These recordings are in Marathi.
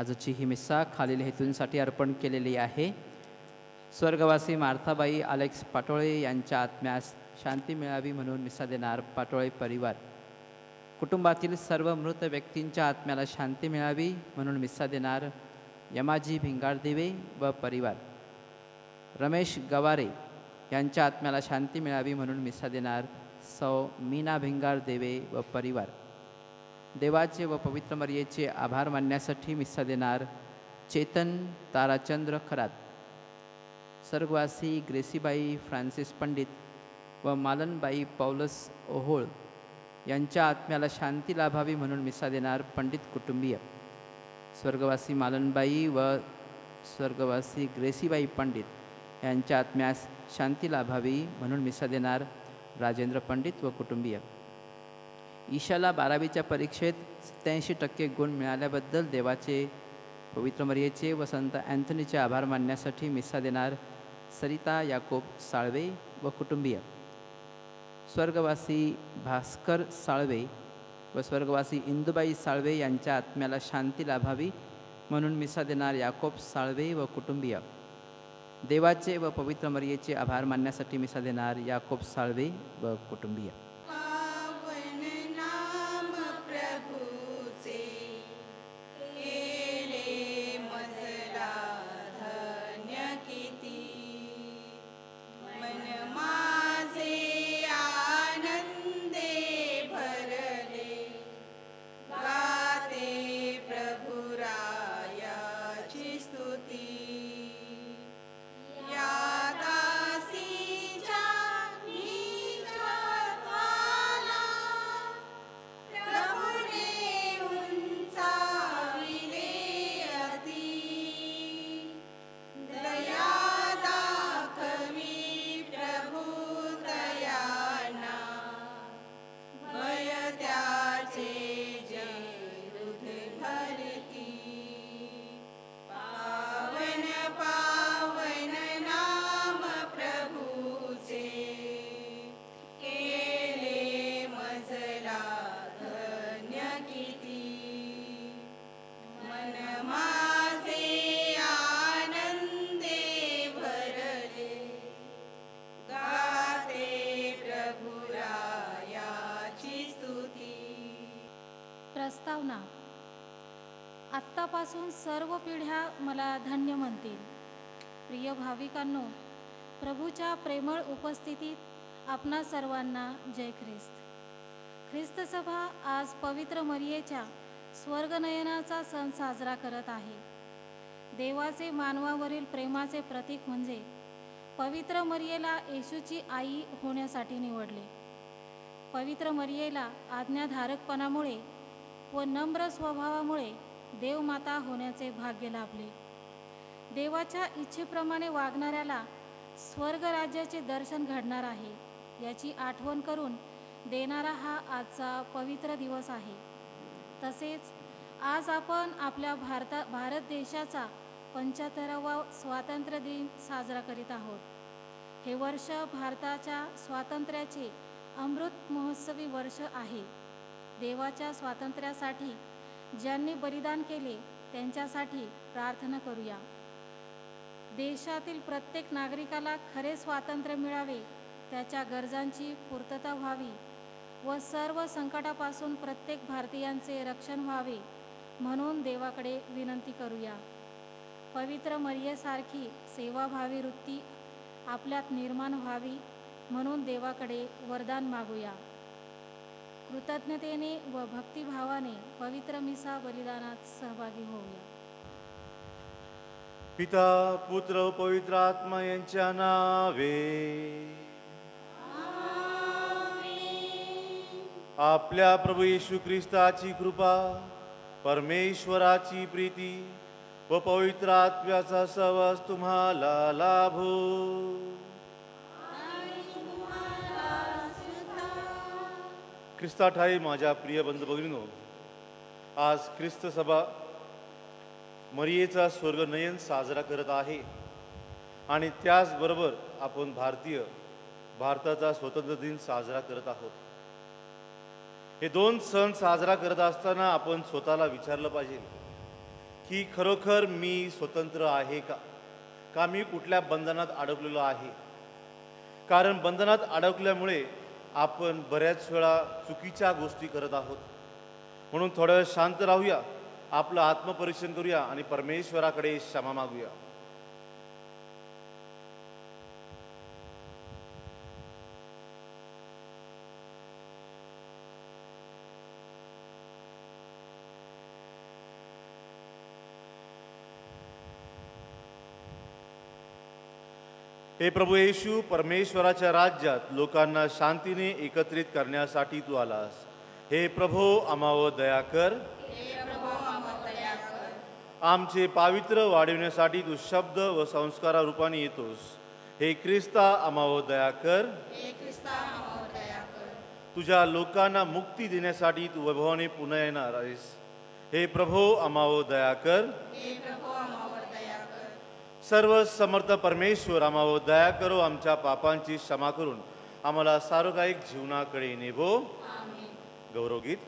आजची ही मिस्सा खालील हेतूंसाठी अर्पण केलेली आहे. स्वर्गवासी मार्थाबाई अलेक्स पाटोळे यांच्या आत्म्यास शांती मिळावी म्हणून मिस्सा देणार पाटोळे परिवार. कुटुंबातील सर्व मृत व्यक्तींच्या आत्म्याला शांती मिळावी म्हणून मिस्सा देणार यमाजी भिंगारदिवे व परिवार. रमेश गवारे यांच्या आत्म्याला शांती मिळावी म्हणून मिस्सा देणार सौ मीना भिंगारदेवे व परिवार. देवाचे व पवित्र मर्यादेचे आभार मानण्यासाठी मिस्सा देणार चेतन ताराचंद्र खरात. स्वर्गवासी ग्रेसीबाई फ्रान्सिस पंडित व मालनबाई पौलस ओहोळ यांच्या आत्म्याला शांती लाभावी म्हणून मिस्सा देणार पंडित कुटुंबीय. स्वर्गवासी मालनबाई व स्वर्गवासी ग्रेसीबाई पंडित यांच्या आत्म्यास शांती लाभावी म्हणून मिस्सा देणार राजेंद्र पंडित व कुटुंबीय. ईशाला 12वीच्या परीक्षेत 87% गुण मिळाल्याबद्दल देवाचे पवित्र मर्यादेचे व संत अँथनीचे आभार मानण्यासाठी मिस्सा देणार सरिता याकोब साळवे व कुटुंबीय. स्वर्गवासी भास्कर साळवे व स्वर्गवासी इंदुबाई साळवे यांच्या आत्म्याला शांती लाभावी म्हणून मिस्सा देणार याकोब साळवे व कुटुंबीय. देवाचे व पवित्र मर्यादेचे आभार मानण्यासाठी मिस्सा देणार याकोब साळवे व कुटुंबीय. प्रस्तावना. आत्तापासून सर्व पिढ्या मला धन्य म्हणतील. प्रिय भाविकांनो, प्रभूच्या प्रेमळ उपस्थितीत आपणा सर्वांना जय ख्रिस्त. ख्रिस्त सभा आज पवित्र मरियेच्या स्वर्गनयनाचा सण साजरा करत आहे. देवाचे मानवावरील प्रेमाचे प्रतीक म्हणजे पवित्र मरियेला येशूची आई होण्यासाठी निवडले. पवित्र मरियेला आज्ञाधारकपणामुळे व नम्र स्वभावामुळे देवमाता होण्याचे भाग्य लाभले. देवाच्या इच्छेप्रमाणे वागणाऱ्याला स्वर्ग राज्याचे दर्शन घडणार आहे याची आठवण करून देणारा हा आजचा पवित्र दिवस आहे. तसेच आज आपण आपल्या भारत देशाचा 75वा स्वातंत्र्य दिन साजरा करीत आहोत. हे वर्ष भारताच्या स्वातंत्र्याचे अमृत महोत्सवी वर्ष आहे. देवाच्या स्वातंत्र्यासाठी ज्यांनी बलिदान केले त्यांच्यासाठी प्रार्थना करूया. देशातील प्रत्येक नागरिकाला खरे स्वातंत्र्य मिळावे, त्याच्या गरजांची पूर्तता व्हावी व सर्व संकटापासून प्रत्येक भारतीयांचे रक्षण व्हावे म्हणून देवाकडे विनंती करूया. पवित्र मरियेसारखी सेवाभावी वृत्ती आपल्यात निर्माण व्हावी म्हणून देवाकडे वरदान मागूया. कृतज्ञतेने व भक्तिभावाने पवित्र मिसा बलिदानात सहभागी होऊया. पिता पुत्र व पवित्र आत्मा यांच्या नावे. आपल्या प्रभू येशू ख्रिस्ताची कृपा, परमेश्वराची प्रीती व पवित्र आत्म्याचा सहवास तुम्हाला लाभो. ख्रिस्ता ठाई माझ्या प्रिय बंधू भगिनींनो, आज ख्रिस्त सभा मरियेचा स्वर्गनयन साजरा करत आहे आणि त्याचबरोबर आपण भारताचा स्वातंत्र्य दिन साजरा करत आहोत. हे दोन सण साजरा करत असताना आपण स्वतःला विचारलं पाहिजे की खरोखर मी स्वतंत्र आहे का मी कुठल्या बंधनात अडकलेलो आहे? कारण बंधनात अडकल्यामुळे आपण बऱ्याच वेळा चुकीच्या गोष्टी करत आहोत. म्हणून थोडा वेळ शांत राहूया, आपलं आत्मपरीक्षण करूया आणि परमेश्वराकडे क्षमा मागूया. हे प्रभू येशू, परमेश्वराच्या राज्यात लोकांना शांतीने एकत्रित करण्यासाठी तू आलास. हे प्रभू, आम्हावर दया कर. आमचे पावित्र वाढविण्यासाठी तू शब्द व संस्कारा रूपाने येतोस. हे ख्रिस्ता, आम्हावर दया कर. तुझ्या लोकांना मुक्ती देण्यासाठी तू वैभवाने पुन्हा येणार आहेस. हे प्रभू, आम्हावर दया कर. सर्व समर्थ परमेश्वर, आम्हावर दया करो. आमच्या पापांची क्षमा करून आम्हाला सार्वकालिक जीवनाकडे नेभो. गौरवगीत.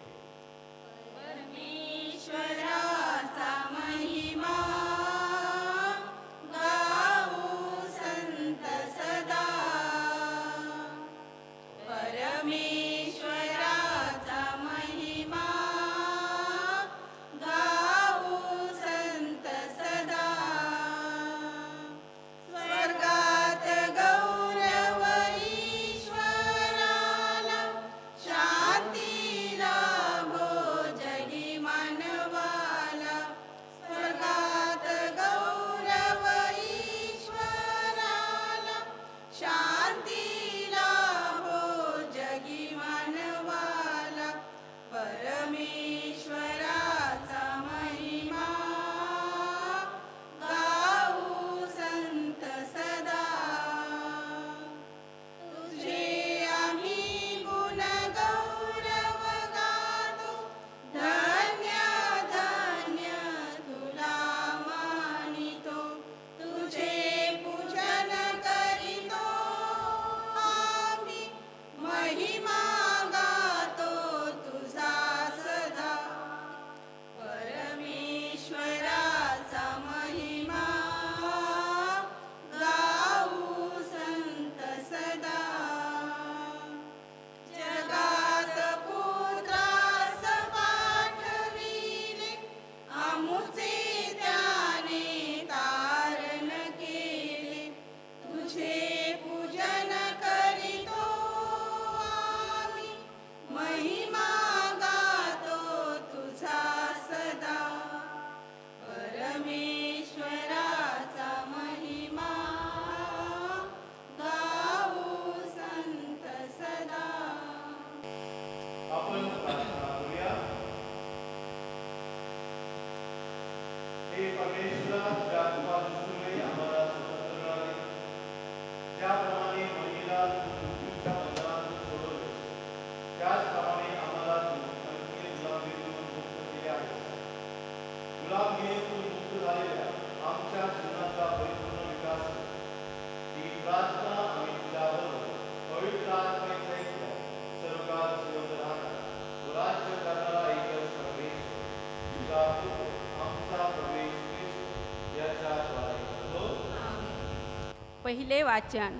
पहिले वाचन.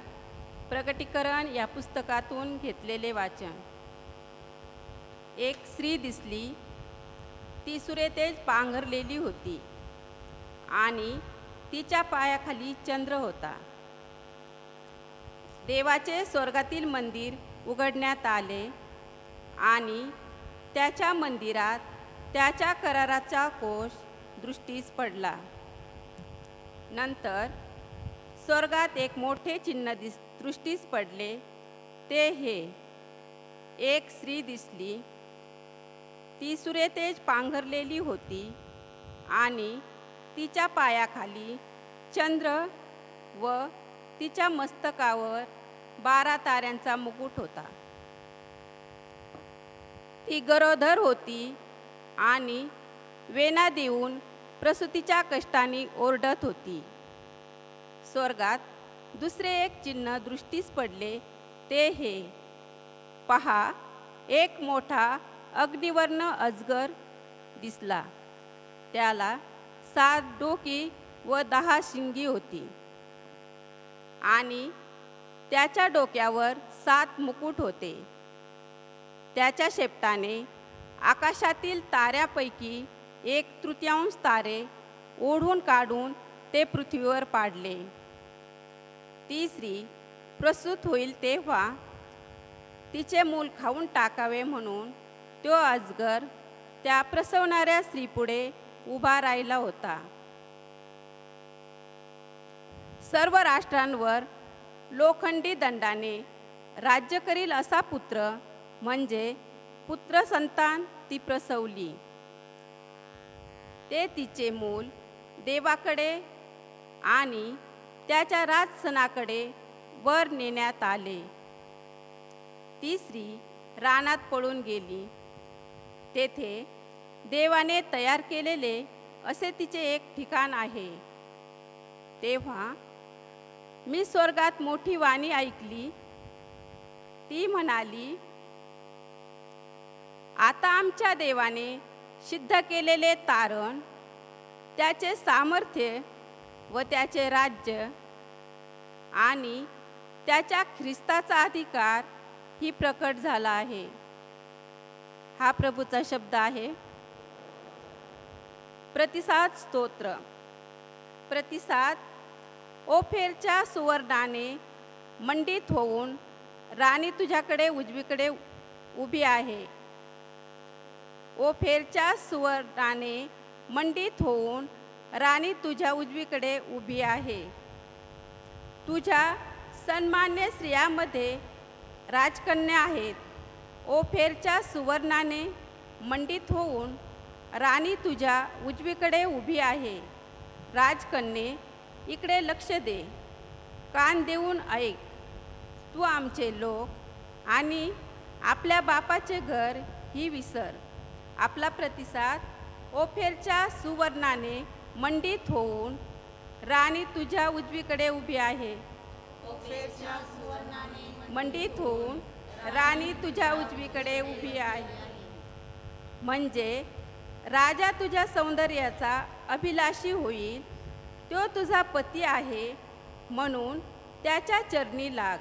प्रकटीकरण या पुस्तकातून घेतलेले वाचन. एक स्त्री दिसली, ती सुरेतेज पांघरलेली होती आणि तिच्या पायाखाली चंद्र होता. देवाचे स्वर्गातील मंदिर उघडण्यात आले आणि त्याच्या मंदिरात त्याच्या कराराचा कोश दृष्टीस पडला. नंतर स्वर्गात एक मोठे चिन्ह दृष्टीस पडले. ते हे: एक स्त्री दिसली, ती सुरेतेज पांघरलेली होती आणि तिच्या पायाखाली चंद्र व तिच्या मस्तकावर 12 ताऱ्यांचा मुकुट होता. ती गरोदर होती आणि वेना देऊन प्रसूतीच्या कष्टाने ओरडत होती. स्वर्गात दुसरे एक चिन्ह दृष्टीस पडले. ते हे: पहा, एक मोठा अग्निवर्ण अजगर दिसला. त्याला 7 डोकी व 10 शिंगी होती आणि त्याच्या डोक्यावर 7 मुकुट होते. त्याच्या शेपटाने आकाशातील ताऱ्यापैकी 1/3 तारे ओढून काढून ते पृथ्वीवर पाडले. ती स्त्री प्रसूत होईल तेव्हा तिचे मूल खाऊन टाकावे म्हणून तो अजगर त्या प्रसवणाऱ्या स्त्रीपुढे उभा राहिला होता. सर्व राष्ट्रांवर लोखंडी दंडाने राज्य करील असा पुत्र म्हणजे पुत्रसंतान ती प्रसवली. ते तिचे मूल देवाकडे आणि त्याच्या राजसनाकडे वर नेण्यात आले. ती स्त्री रानात पळून गेली. तेथे देवाने तयार केलेले असे तिचे एक ठिकाण आहे. तेव्हा मी स्वर्गात मोठी वाणी ऐकली. ती म्हणाली, आता आमच्या देवाने सिद्ध केलेले तारण, त्याचे सामर्थ्य व त्याचे राज्य आणि त्याच्या ख्रिस्ताचा अधिकार ही प्रकट झाला आहे. हा प्रभूचा शब्द आहे. प्रतिसाद स्तोत्र. प्रतिसाद. ओफेरच्या सुवर्णाने मंडित होऊन राणी तुझ्याकडे उजवीकडे उभी आहे. ओफेरच्या सुवर्णाने मंडित होऊन राणी तुझ्या उजवीकडे उभी आहे. तुझ्या सन्मान्य स्त्रियांमध्ये राजकन्या आहेत. ओफेरच्या सुवर्णाने मंडित होऊन राणी तुझ्या उजवीकडे उभी आहे. राजकन्ये, इकडे लक्ष दे, कान देऊन ऐक. तू आमचे लोक आणि आपल्या बापाचे घर ही विसर. आपला प्रतिसाद. ओफेरच्या सुवर्णाने मंडित होऊन राणी तुझ्या उजवीकडे उभी आहे. ओफेरच्या सुवर्णाने मंडित होऊन राणी तुझ्या उजवीकडे उभी आहे. म्हणजे राजा तुझ्या सौंदर्याचा अभिलाषी होईल. तो तुझा पती आहे म्हणून त्याच्या चरणी लाग.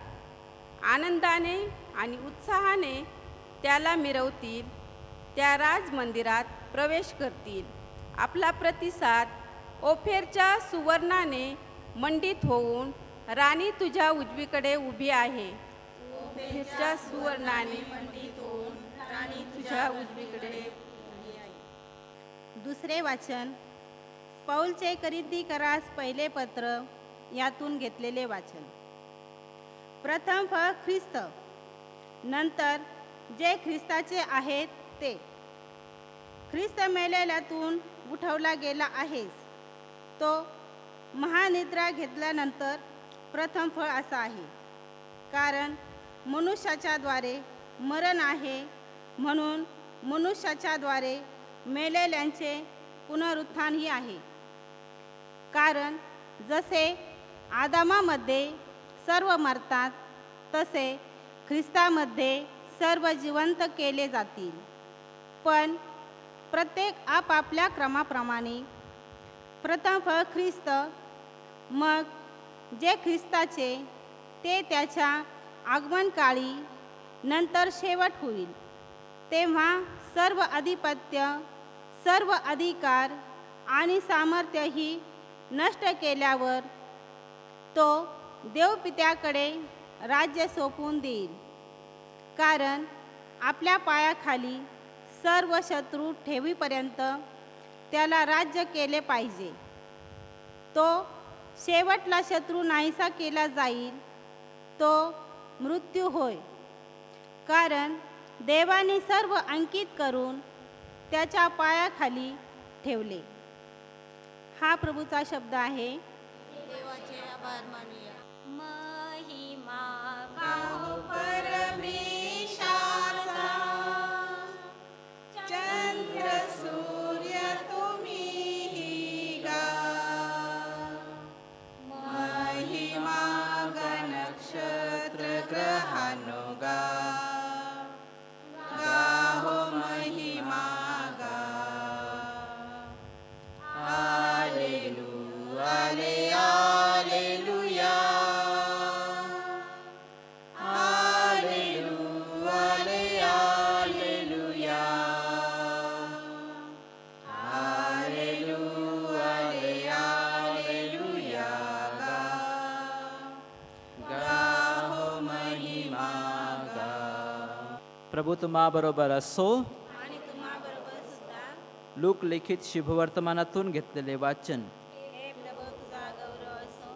आनंदाने आणि उत्साहाने त्याला मिरवतील. त्या राजमंदिरात प्रवेश करतील. आपला प्रतिसाद. ओफेरच्या सुवर्णाने मंडित होऊन राणी तुझ्या उजवीकडे उभी आहे. ओफेरच्या सुवर्णाने मंडित होऊन राणी तुझ्या उजवीकडे उभी आहे. दुसरे वाचन. पौलचे करिन्थीकरास पहिले पत्र यातून घेतलेले वाचन. प्रथम फळ ख्रिस्त, नंतर जे ख्रिस्ताचे आहेत ते. ख्रिस्त मेलेल्यातून उठवला गेला आहेस. तो महानिद्रा घेतल्यानंतर प्रथम फळ असा आहे. कारण मनुष्याच्या द्वारे मरण आहे म्हणून मनुष्याच्या द्वारे मेलेल्यांचे पुनरुत्थानही आहे. कारण जसे आदामामध्ये सर्व मरतात तसे ख्रिस्तामध्ये सर्व जिवंत केले जातील. पण प्रत्येक आपापल्या क्रमाप्रमाणे. प्रथम फळ ख्रिस्त, मग जे ख्रिस्ताचे ते त्याच्या आगमनकाळी, नंतर शेवट होईल. तेव्हा सर्व अधिपत्य, सर्व अधिकार आणि सामर्थ्यही नष्ट केल्यावर तो देवपित्याकडे राज्य सोपवून देईल. कारण आपल्या पायाखाली सर्व शत्रू ठेवीपर्यंत त्याला राज्य केले पाहिजे. तो शेवटला शत्रू नाहीसा केला जाईल, तो मृत्यू होय. कारण देवाने सर्व अंकित करून त्याच्या पायाखाली ठेवले. हा प्रभूचा शब्द आहे. देवाचे आभार मानूया. महिमा गाओ परमेशाचा, चंद्र सूर्य तुम्हीही गा. महिमा गणनक्षत्र ग्रहांनो गा. गाहो महिमा गा. प्रभू तुम्हा बरोबर असो. आणि तुम्हाबरोबर सुद्धा. लूक लिखित शुभवर्तमानातून घेतलेले वाचन. हे प्रभू तुझा गौरव असो.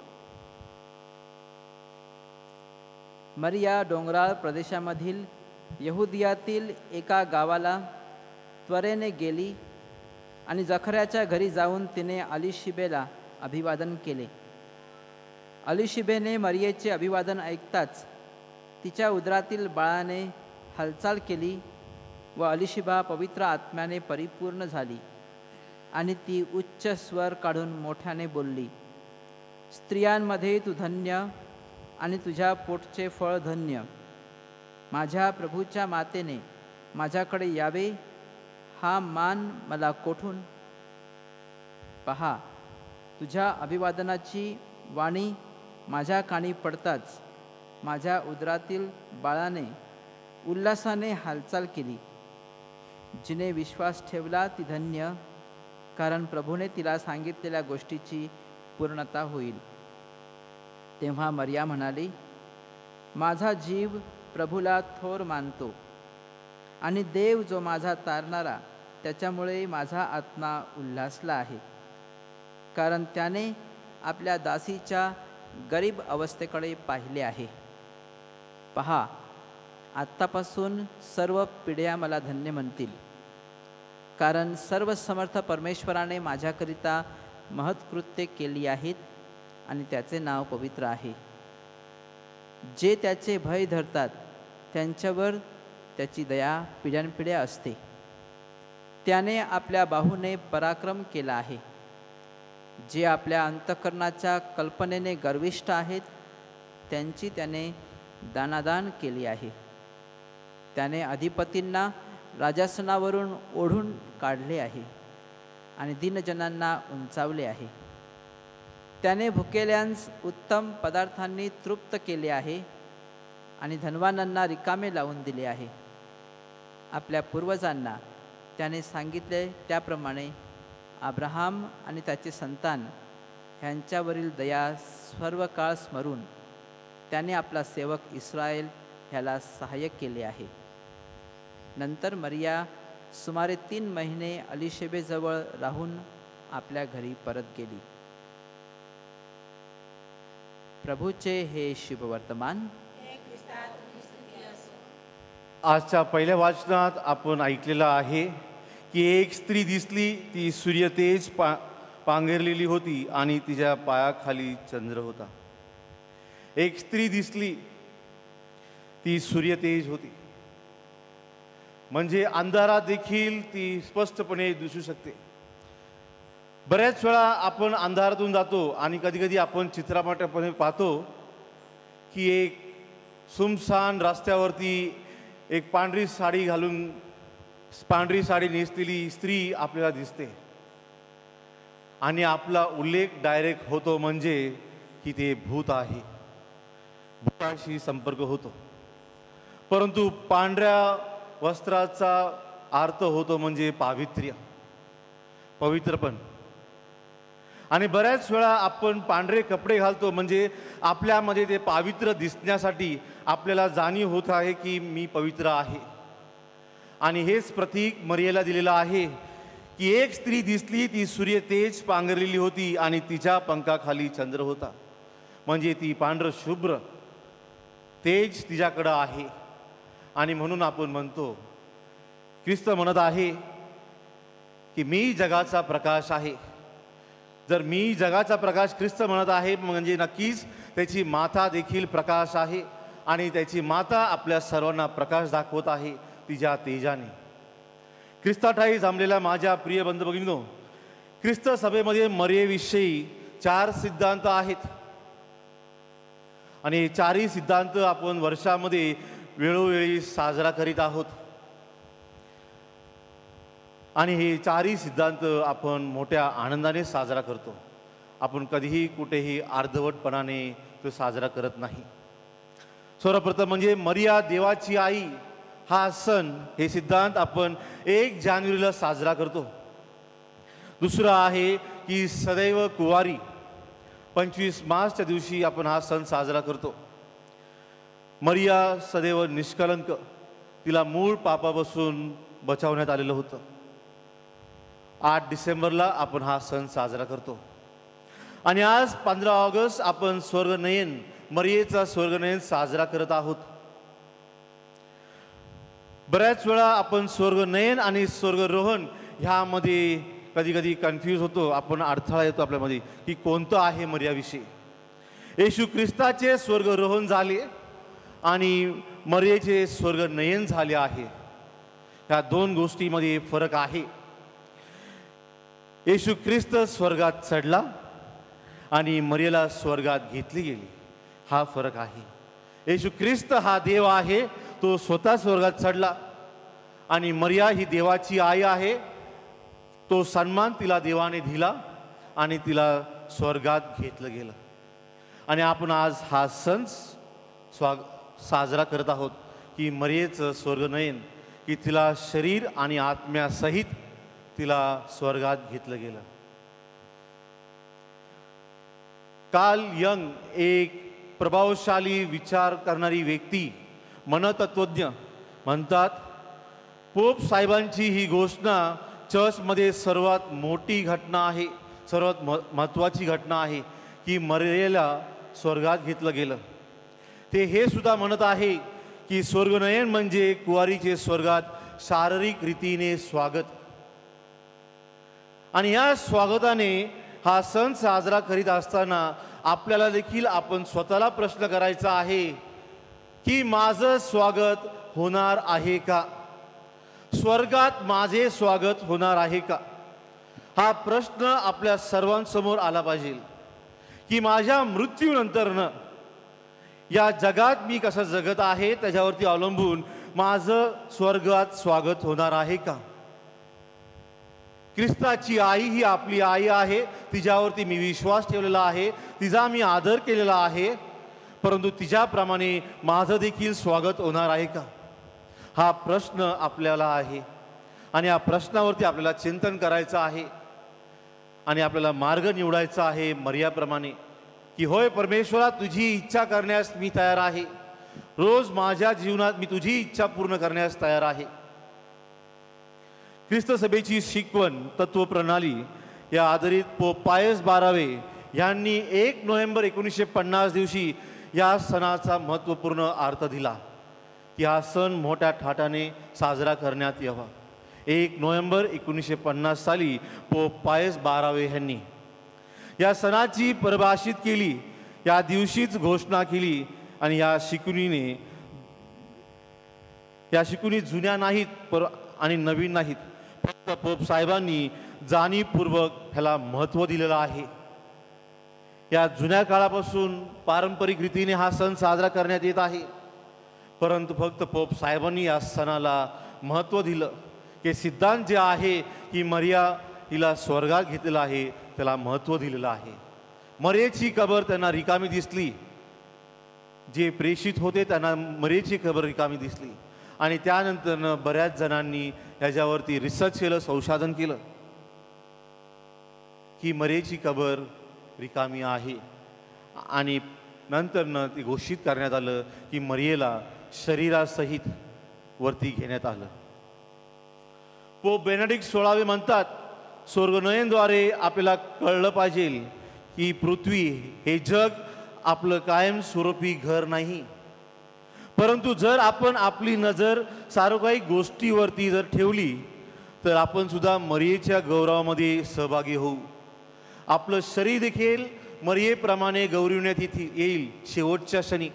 मरिया डोंगराळ प्रदेशामधील यहुदियातील एका गावाला त्वरेने गेली आणि जखऱ्याच्या घरी जाऊन तिने अलिशिबेला अभिवादन केले. अलिशिबेने मरियेचे अभिवादन ऐकताच तिच्या उदरातील बाळाने हालचाल केली व अलिशिबा पवित्र आत्म्याने परिपूर्ण झाली आणि ती उच्च स्वर काढून मोठ्याने बोलली, स्त्रियांमध्ये तू धन्य आणि तुझ्या पोटचे फळ धन्य. माझ्या प्रभूच्या मातेने माझ्याकडे यावे हा मान मला कोठून? पहा, तुझ्या अभिवादनाची वाणी माझ्या कानी पडताच माझ्या उदरातील बाळाने उल्हासाने हालचाल केली. जिने विश्वास ठेवला ती धन्य, कारण प्रभूने तिला सांगितलेल्या गोष्टीची पूर्णता होईल. तेव्हा मरिया म्हणाली, माझा जीव प्रभूला थोर मानतो आणि देव जो माझा तारणारा त्याच्यामुळे माझा आत्मा उल्हासला आहे, कारण त्याने आपल्या दासीच्या गरीब अवस्थेकडे पाहिले आहे. पहा, आत्तापासून सर्व पिढ्या मला धन्य म्हणतील, कारण सर्व समर्थ परमेश्वराने माझ्याकरिता महत्कृत्ये केली आहेत आणि त्याचे नाव पवित्र आहे. जे त्याचे भय धरतात त्यांच्यावर त्याची दया पिढ्यानपिढ्या असते. त्याने आपल्या बाहूने पराक्रम केला आहे. जे आपल्या अंतःकरणाच्या कल्पनेने गर्विष्ठ आहेत त्यांची त्याने दानादान केली आहे. त्याने अधिपतींना राजासनावरून ओढून काढले आहे आणि दीनजनांना उंचावले आहे. त्याने भुकेल्यांस उत्तम पदार्थांनी तृप्त केले आहे आणि धनवानांना रिकामे लावून दिले आहे. आपल्या पूर्वजांना त्याने सांगितले त्याप्रमाणे अब्राहाम आणि त्याचे संतान ह्यांच्यावरील दया सर्व काळ स्मरून त्याने आपला सेवक इस्रायल ह्याला सहाय्य केले आहे. नंतर मरिया सुमारे 3 महिने अलिशेबेजवळ राहून आपल्या घरी परत गेली. प्रभूचे हे शुभवर्तमान. आजच्या पहिल्या वाचनात आपण ऐकलेलं आहे की एक स्त्री दिसली, ती सूर्यतेज पांघरलेली होती आणि तिच्या पायाखाली चंद्र होता. एक स्त्री दिसली, ती सूर्यतेज होती, म्हणजे अंधारात देखील ती स्पष्टपणे दिसू शकते. बऱ्याच वेळा आपण अंधारातून जातो आणि कधी कधी आपण चित्रपटामध्ये पाहतो की एक सुमसान रस्त्यावरती एक पांढरी साडी नेसलेली स्त्री आपल्याला दिसते आणि आपला उल्लेख डायरेक्ट होतो म्हणजे की ते भूत आहे, भूताशी संपर्क होतो. परंतु पांढऱ्या वस्त्राचा अर्थ होतो म्हणजे पवित्रपण. आणि बऱ्याच वेळा आपण पांढरे कपडे घालतो म्हणजे आपल्यामध्ये ते पवित्र दिसण्यासाठी आपल्याला जाणीव होत आहे की मी पवित्र आहे. आणि हेच प्रतीक मरियेला दिलेलं आहे की एक स्त्री दिसली, ती सूर्यतेज पांघरलेली होती आणि तिच्या पंखाखाली चंद्र होता, म्हणजे ती पांढर शुभ्र तेज तिच्याकडं आहे. आणि म्हणून आपण म्हणतो, ख्रिस्त म्हणत आहे की मी जगाचा प्रकाश आहे. जर मी जगाचा प्रकाश ख्रिस्त म्हणत आहे म्हणजे नक्कीच त्याची माता देखील प्रकाश आहे आणि त्याची माता आपल्या सर्वांना प्रकाश दाखवत आहे तिच्या तेजाने. ख्रिस्ताठाई जमलेल्या माझ्या प्रिय बंधू भगिनींनो, ख्रिस्त सभेमध्ये मरियेविषयी 4 सिद्धांत आहेत आणि 4ही सिद्धांत आपण वर्षामध्ये वेळोवेळी साजरा करीत आहोत. आणि हे 4ही सिद्धांत आपण मोठ्या आनंदाने साजरा करतो. आपण कधीही कुठेही अर्धवटपणाने तो साजरा करत नाही. सर्वप्रथम म्हणजे मरिया देवाची आई हा सण, हे सिद्धांत आपण 1 जानेवारीला साजरा करतो. दुसरं आहे की सदैव कुवारी 25 मार्चच्या दिवशी आपण हा सण साजरा करतो. मरिया सदैव निष्कलंक तिला मूळ पापापासून बचावण्यात आलेलं होतं. 8 डिसेंबरला आपण हा सण साजरा करतो आणि आज 15 ऑगस्ट आपण स्वर्गनयन मरियेचा स्वर्गनयन साजरा करत आहोत. बऱ्याच वेळा आपण स्वर्गनयन आणि स्वर्गरोहण ह्यामध्ये कधी कधी कन्फ्यूज होतो. आपण अडथळा येतो आपल्यामध्ये की कोणतं आहे मरियाविषयी. येशू ख्रिस्ताचे स्वर्गरोहण झाले आणि मरियेचे स्वर्गनयन झाले आहे. ह्या दोन गोष्टीमध्ये फरक आहे. येशू ख्रिस्त स्वर्गात चढला आणि मरियेला स्वर्गात घेतली गेली, हा फरक आहे. येशू ख्रिस्त हा देव आहे, तो स्वतः स्वर्गात चढला आणि मरिया ही देवाची आई आहे. तो सन्मान तिला देवाने दिला आणि तिला स्वर्गात घेतलं गेलं. आणि आपण आज हा सण साजरा करत आहोत की मरियेचं स्वर्गनयन, की तिला शरीर आणि आत्म्यासहित तिला स्वर्गात घेतलं गेलं. कार्ल यंग एक प्रभावशाली विचार करणारी व्यक्ती, मनतत्वज्ञ म्हणतात, पोप साहेबांची ही घोषणा चर्चमध्ये सर्वात मोठी घटना आहे, सर्वात महत्त्वाची घटना आहे की मरियेला स्वर्गात घेतलं गेलं. ते हे सुद्धा म्हणत आहे की स्वर्गनयन म्हणजे कुवारीचे स्वर्गात शारीरिक रीतीने स्वागत. आणि ह्या स्वागताने हा सण साजरा करीत असताना आपल्याला देखील आपण स्वतःला प्रश्न करायचा आहे की माझं स्वागत होणार आहे का? स्वर्गात माझे स्वागत होणार आहे का? हा प्रश्न आपल्या सर्वांसमोर आला पाहिजे की माझ्या मृत्यूनंतरनं या जगात मी कसं जगत आहे त्याच्यावरती अवलंबून माझं स्वर्गात स्वागत होणार आहे का? ख्रिस्ताची आई ही आपली आई आहे, तिच्यावरती मी विश्वास ठेवलेला आहे, तिचा मी आदर केलेला आहे, परंतु तिच्याप्रमाणे माझं देखील स्वागत होणार आहे का? हा प्रश्न आपल्याला आहे आणि या प्रश्नावरती आपल्याला चिंतन करायचं आहे आणि आपल्याला मार्ग निवडायचा आहे मरियाप्रमाणे की होय परमेश्वरा, तुझी इच्छा करण्यास मी तयार आहे. रोज माझ्या जीवनात मी तुझी इच्छा पूर्ण करण्यास तयार आहे. ख्रिस्त सभेची शिकवण तत्वप्रणाली या आधारित पोप पायस 12 यांनी 1 नोव्हेंबर 1950 दिवशी या सणाचा महत्त्वपूर्ण अर्थ दिला की हा सण मोठ्या थाटाने साजरा करण्यात यावा. 1 नोव्हेंबर 1950 साली पोप पायस 12 यांनी या सणाची परिभाषित केली, या दिवशीच घोषणा केली आणि या शिकवणी जुन्या नाहीत आणि नवीन नाहीत, फक्त पोप साहेबांनी जाणीवपूर्वक ह्याला महत्त्व दिलेलं आहे. या जुन्या काळापासून पारंपरिक रीतीने हा सण साजरा करण्यात येत आहे, परंतु फक्त पोप साहेबांनी या सणाला महत्त्व दिलं की सिद्धांत जे आहे की मरिया हिला स्वर्गात घेतलेला आहे त्याला महत्त्व दिलेलं आहे. मरियेची कबर त्यांना रिकामी दिसली, जे प्रेषित होते त्यांना मरियेची कबर रिकामी दिसली आणि त्यानंतर बऱ्याच जणांनी याच्यावरती रिसर्च केलं, संशोधन केलं की मरियेची कबर रिकामी आहे आणि नंतरनं ते घोषित करण्यात आलं की मरियेला शरीरासहित वरती घेण्यात आलं. पोप बेनेडिक्ट 16 म्हणतात, स्वर्गनयनद्वारे आपल्याला कळलं पाहिजे की पृथ्वी हे जग आपलं कायमस्वरूपी घर नाही, परंतु जर आपण आपली नजर सार्वकालिक गोष्टीवरती जर ठेवली तर आपण सुद्धा मरियेच्या गौरवामध्ये सहभागी होऊ. आपलं शरीर देखील मरियेप्रमाणे गौरविण्यात येईल शेवटच्या क्षणी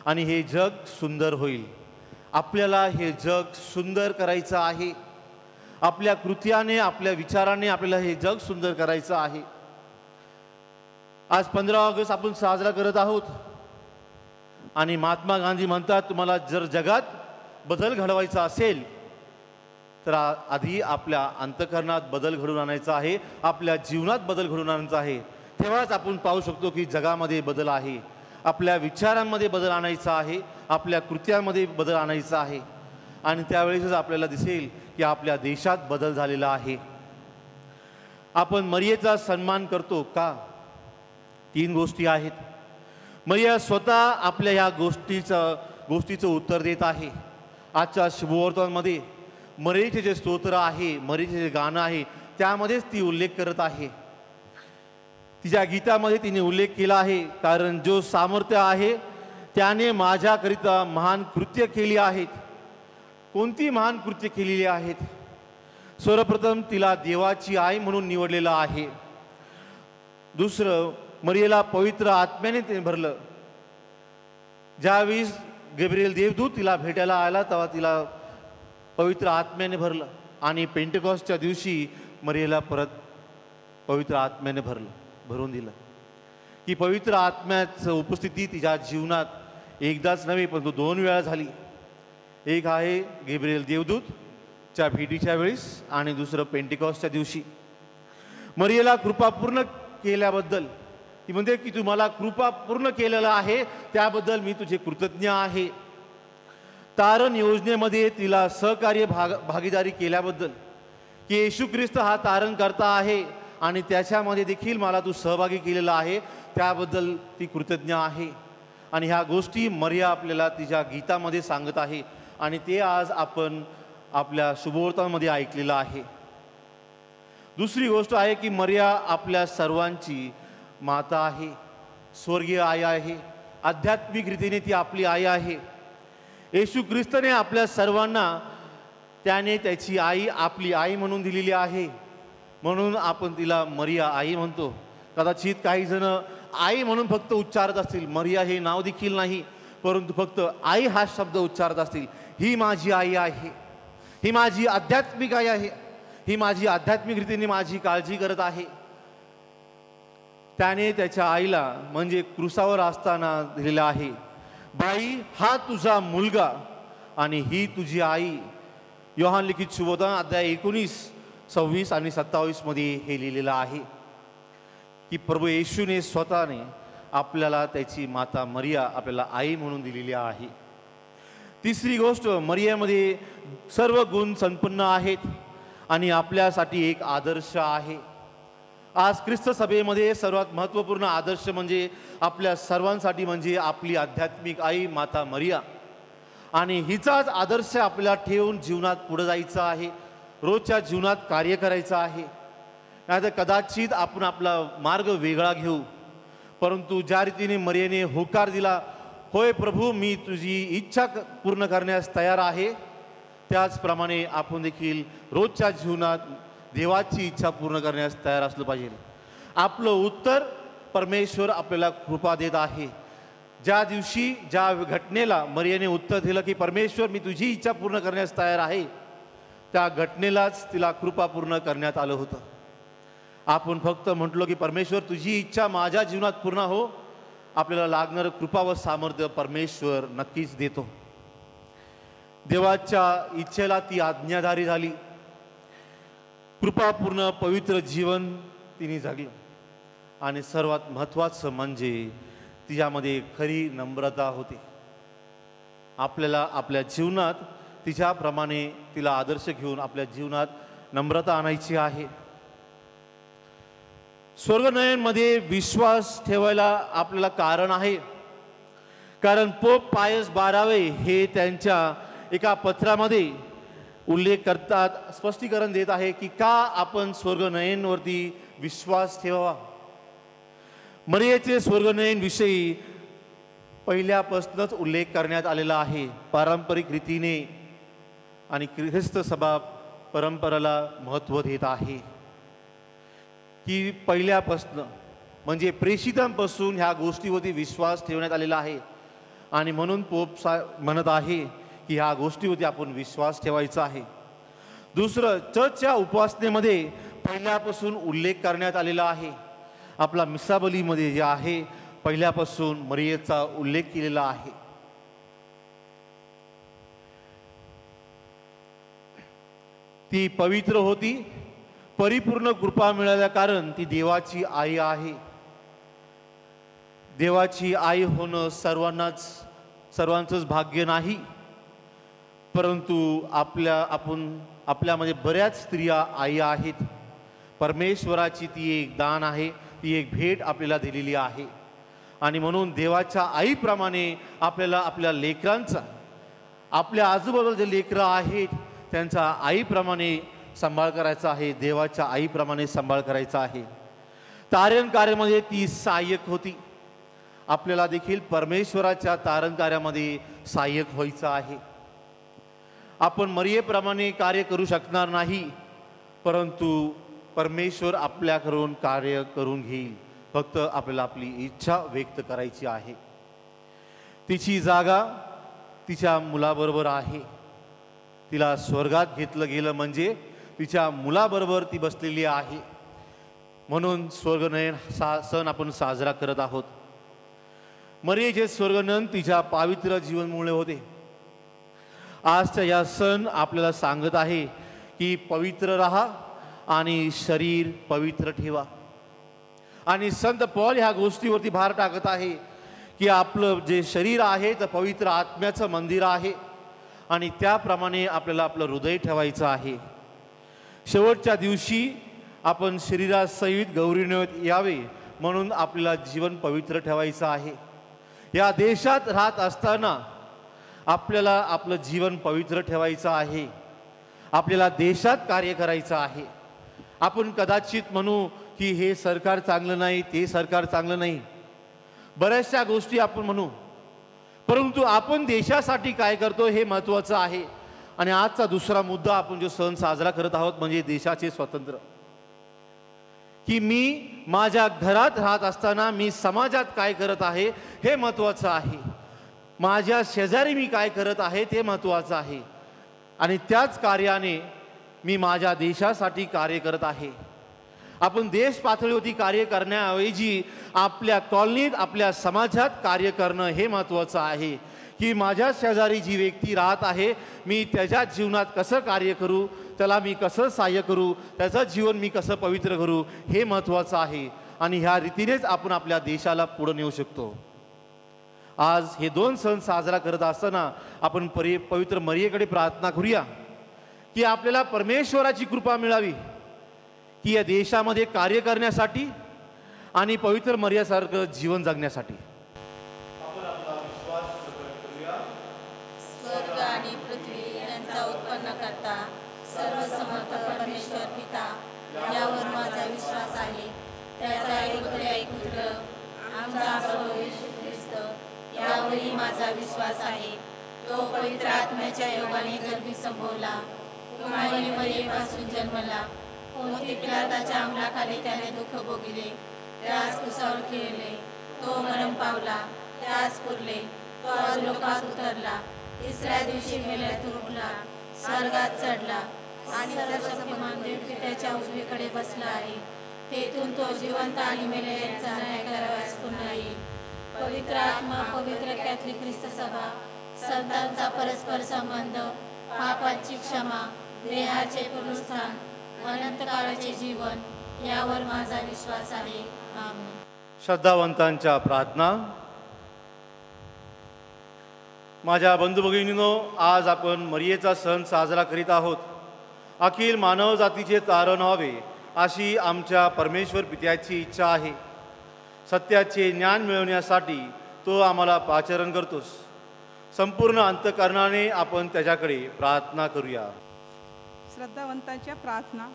आणि हे जग सुंदर होईल. आपल्याला हे जग सुंदर करायचं आहे. आपल्या कृत्याने, आपल्या विचाराने आपल्याला हे जग सुंदर करायचं आहे. आज 15 ऑगस्ट आपण साजरा करत आहोत आणि महात्मा गांधी म्हणतात, तुम्हाला जर जगात बदल घडवायचा असेल तर आधी आपल्या अंतःकरणात बदल घडवून आणायचा आहे, आपल्या जीवनात बदल घडवून आणायचा आहे. तेव्हाच आपण पाहू शकतो की जगामध्ये बदल आहे. आपल्या विचारांमध्ये बदल आणायचा आहे, आपल्या कृत्यांमध्ये बदल आणायचा आहे आणि त्यावेळेसच आपल्याला दिसेल की आपल्या देशात बदल झालेला आहे. आपण मरियेचा सन्मान करतो का? 3 गोष्टी आहेत. मरिया स्वतः आपल्या ह्या गोष्टीचं उत्तर देत आहे आजच्या शुभवर्तमानमध्ये मरियेचे जे स्तोत्र आहे, मरियेचे जे गाणं आहे, त्यामध्येच ती उल्लेख करत आहे. तिच्या गीतामध्ये तिने उल्लेख केला आहे, कारण जो सामर्थ्य आहे त्याने माझ्याकरिता महान कृत्य केली आहेत. कोणती महान कृत्य केलेली आहेत? सर्वप्रथम तिला देवाची आई म्हणून निवडलेलं आहे. दुसरं, मरियेला पवित्र आत्म्याने ते भरलं. ज्यावेळी गब्रिएल देवदूत तिला भेटायला आला तेव्हा तिला पवित्र आत्म्याने भरलं आणि पेंटेकॉस्टच्या दिवशी मरियेला परत पवित्र आत्म्याने भरून दिलं. की पवित्र आत्म्याचं उपस्थिती तिच्या जीवनात एकदाच नव्हे परंतु 2 वेळा झाली. एक आहे गब्रिएल देवदूतच्या भेटीच्या वेळेस आणि दुसरं पेंटेकॉस्टच्या दिवशी. मरियेला कृपा पूर्ण केल्याबद्दल ती म्हणते की तू मला कृपा पूर्ण केलेलं आहे, त्याबद्दल मी तुझे कृतज्ञ आहे. तारण योजनेमध्ये तिला सहकार्य भागीदारी केल्याबद्दल, की येशू ख्रिस्त हा तारण करता आहे आणि त्याच्यामध्ये देखील मला तू सहभागी केलेला आहे, त्याबद्दल ती कृतज्ञ आहे. आणि ह्या गोष्टी मरिया आपल्याला तिच्या गीतामध्ये सांगत आहे आणि ते आज आपण आपल्या शुभवर्तमानामध्ये ऐकलेलं आहे. दुसरी गोष्ट आहे की मरिया आपल्या सर्वांची माता आहे, स्वर्गीय आई आहे. आध्यात्मिक रीतीने ती आपली आई आहे. येशू ख्रिस्तने आपल्या सर्वांना त्याने त्याची आई आपली आई म्हणून दिलेली आहे, म्हणून आपण तिला मरिया आई म्हणतो. कदाचित काही जण आई म्हणून फक्त उच्चारत असतील, मरिया हे नाव देखील नाही, परंतु फक्त आई हा शब्द उच्चारत असतील. ही माझी आई आहे, ही माझी आध्यात्मिक आई आहे, ही माझी आध्यात्मिक रीतीने माझी काळजी करत आहे. त्याने त्याच्या आईला म्हणजे क्रुसावर असताना दिलेला आहे, बाई हा तुझा मुलगा आणि ही तुझी आई. योहान लिखित शुभवर्तमान अध्याय 19, 26 आणि 27 मध्ये हे लिहिलेलं आहे की प्रभू येशूने स्वतःने आपल्याला त्याची माता मरिया आपल्याला आई म्हणून दिलेली आहे. तिसरी गोष्ट, मरियामध्ये सर्व गुण संपन्न आहेत आणि आपल्यासाठी एक आदर्श आहे. आज ख्रिस्त सभेमध्ये सर्वात महत्त्वपूर्ण आदर्श म्हणजे आपल्या सर्वांसाठी म्हणजे आपली आध्यात्मिक आई माता मरिया. आणि हिचाच आदर्श आपल्याला ठेवून जीवनात पुढे जायचं आहे, रोजच्या जीवनात कार्य करायचं आहे. नाहीतर कदाचित आपण आपला मार्ग वेगळा घेऊ, परंतु ज्या रीतीने मरियेने होकार दिला, होय प्रभू मी तुझी इच्छा पूर्ण करण्यास तयार आहे, त्याचप्रमाणे आपण देखील रोजच्या जीवनात देवाची इच्छा पूर्ण करण्यास तयार असलं पाहिजे. आपलं उत्तर परमेश्वर आपल्याला कृपा देत आहे. ज्या दिवशी ज्या घटनेला मरियेने उत्तर दिलं की परमेश्वर मी तुझी इच्छा पूर्ण करण्यास तयार आहे, त्या घटनेलाच तिला कृपा पूर्ण करण्यात आलं होतं. आपण फक्त म्हटलो की परमेश्वर तुझी इच्छा माझ्या जीवनात पूर्ण हो, आपल्याला लागणारं कृपा व सामर्थ्य परमेश्वर नक्कीच देतो. देवाच्या इच्छेला ती आज्ञाधारी झाली, कृपापूर्ण पवित्र जीवन तिने जगलं आणि सर्वात महत्त्वाचं म्हणजे तिच्यामध्ये खरी नम्रता होती. आपल्याला आपल्या जीवनात तिच्याप्रमाणे तिला आदर्श घेऊन आपल्या जीवनात नम्रता आणायची आहे. स्वर्गनयनमध्ये विश्वास ठेवायला आपल्याला कारण आहे, कारण पोप पायस 12 हे त्यांच्या एका पत्रामध्ये उल्लेख करतात, स्पष्टीकरण देत आहे की का आपण स्वर्गनयनवरती विश्वास ठेवावा. मरियेचे स्वर्गनयन विषयी पहिल्यापासूनच उल्लेख करण्यात आलेला आहे. पारंपरिक रीतीने आणि ख्रिस्त सभा परंपरेला महत्त्व देत आहे की पहिल्यापासून म्हणजे प्रेषितांपासून ह्या गोष्टीवरती विश्वास ठेवण्यात आलेला आहे आणि म्हणून पोप म्हणत आहे की ह्या गोष्टीवरती आपण विश्वास ठेवायचा आहे. दुसरं, चर्चच्या उपासनेमध्ये पहिल्यापासून उल्लेख करण्यात आलेला आहे. आपला मिसाबलीमध्ये जे आहे पहिल्यापासून मरियेचा उल्लेख केलेला आहे. ती पवित्र होती, परिपूर्ण कृपा मिळाल्या कारण ती देवाची आई आहे. देवाची आई होणं सर्वांचंच भाग्य नाही, परंतु आपल्यामध्ये बऱ्याच स्त्रिया आई आहेत. परमेश्वराची ती एक दान आहे, ती एक भेट आपल्याला दिलेली आहे आणि म्हणून देवाच्या आईप्रमाणे आपल्याला आपल्या लेकरांचा आपल्या आजूबाजूला जे लेकरं आहेत त्यांचा आईप्रमाणे सांभाळ करायचा आहे, देवाच्या आईप्रमाणे सांभाळ करायचा आहे. तारण कार्यामध्ये ती सहाय्यक होती. आपल्याला देखील परमेश्वराच्या तारण कार्यामध्ये सहाय्यक व्हायचं आहे. आपण मरियेप्रमाणे कार्य करू शकणार नाही, परंतु परमेश्वर आपल्याकडून कार्य करून घेईल. फक्त आपल्याला आपली इच्छा व्यक्त करायची आहे. तिची जागा तिच्या मुलाबरोबर आहे. तिला स्वर्गात घेतलं गेलं म्हणजे तिच्या मुलाबरोबर ती बसलेली आहे. म्हणून स्वर्गनयन सण आपण साजरा करत आहोत. मरियेचे स्वर्गनयन तिच्या पवित्र जीवनमुळे होते. आजच्या या सण आपल्याला सांगत आहे की पवित्र राहा आणि शरीर पवित्र ठेवा. आणि संत पौल ह्या गोष्टीवरती भार टाकत आहे की आपलं जे शरीर आहे तर पवित्र आत्म्याचं मंदिर आहे आणि त्याप्रमाणे आपल्याला आपलं हृदय ठेवायचं आहे. शेवटच्या दिवशी आपण शरीरासहित गौरीने यावे म्हणून आपल्याला जीवन पवित्र ठेवायचं आहे. या देशात राहत असताना आपल्याला आपलं जीवन पवित्र ठेवायचं आहे. आपल्याला देशात कार्य करायचं आहे. आपण कदाचित म्हणू की हे सरकार चांगलं नाही, ते सरकार चांगलं नाही, बऱ्याचशा गोष्टी आपण म्हणू, परंतु आपण देशासाठी काय करतो हे महत्त्वाचं आहे. आणि आजचा दुसरा मुद्दा आपण जो सण साजरा करत आहोत म्हणजे देशाचे स्वातंत्र्य. की मी माझ्या घरात राहत असताना मी समाजात काय करत आहे हे महत्त्वाचं आहे. माझ्या शेजारी मी काय करत आहे ते महत्त्वाचं आहे. आणि त्याच कार्याने मी माझ्या देशासाठी कार्य करत आहे. आपण देश पातळीवरती कार्य करण्याऐवजी आपल्या कॉलनीत आपल्या समाजात कार्य करणं हे महत्त्वाचं आहे. की माझ्या शेजारी जी व्यक्ती राहत आहे मी त्याच्या जीवनात कसं कार्य करू, त्याला मी कसं सहाय्य करू, त्याचं जीवन मी कसं पवित्र करू हे महत्त्वाचं आहे. आणि ह्या रीतीनेच आपण आपल्या देशाला पुढे नेऊ शकतो. आज हे दोन सण साजरा करत असताना आपण पवित्र मरियेकडे प्रार्थना करूया की आपल्याला परमेश्वराची कृपा मिळावी की या देशामध्ये कार्य करण्यासाठी आणि पवित्र मरियासारखं जीवन जगण्यासाठी. स्वर्ग आणि पृथ्वी यांचा उत्पन्न करता सर्वसमर्थ परमेश्वर पिता यावर माझा विश्वास आहे. त्याचा एक पुत्र आमचा प्रभू येशू ख्रिस्त यावरही माझा विश्वास आहे. तो पवित्र आत्म्याच्या योगाने जन्मी संभवला, कुमारी मरियेपासून जन्मला, पोंती पिलाताच्या अंमलाखाली त्याने दुःख भोगले, त्यास कुसावर खेळले, तो मरण पावला, त्यास पुरले, तो अधोलोकात उतरला, तिसऱ्या दिवशी मेल्यातून उठला, स्वर्गात चढला आणि सर्वशक्तिमान देव त्याच्या उजवीकडे बसला आहे. तेथून तो जिवंत आणि मेलेल्यांचा न्याय करावयास पुन्हा येईल. पवित्र आत्मा, पवित्र कॅथलिक ख्रिस्त सभा, संतांचा परस्पर संबंध, पापांची क्षमा, देहाचे पुनरुत्थान, अनंत काळाचे जीवन यावर माझा विश्वास आहे. आमेन. श्रद्धावंतांच्या प्रार्थना. माझ्या बंधू भगिनींनो, आज आपण मरियेचा सण साजरा करीत आहोत. अखिल मानव जातीचे तारण व्हावे अशी आमच्या परमेश्वर पित्याची इच्छा आहे. सत्याचे ज्ञान मिळवण्यासाठी तो आम्हाला पाचारण करतोस. संपूर्ण अंतःकरणाने आपण त्याच्याकडे प्रार्थना करूया. श्रद्धावंतांच्या प्रार्थना.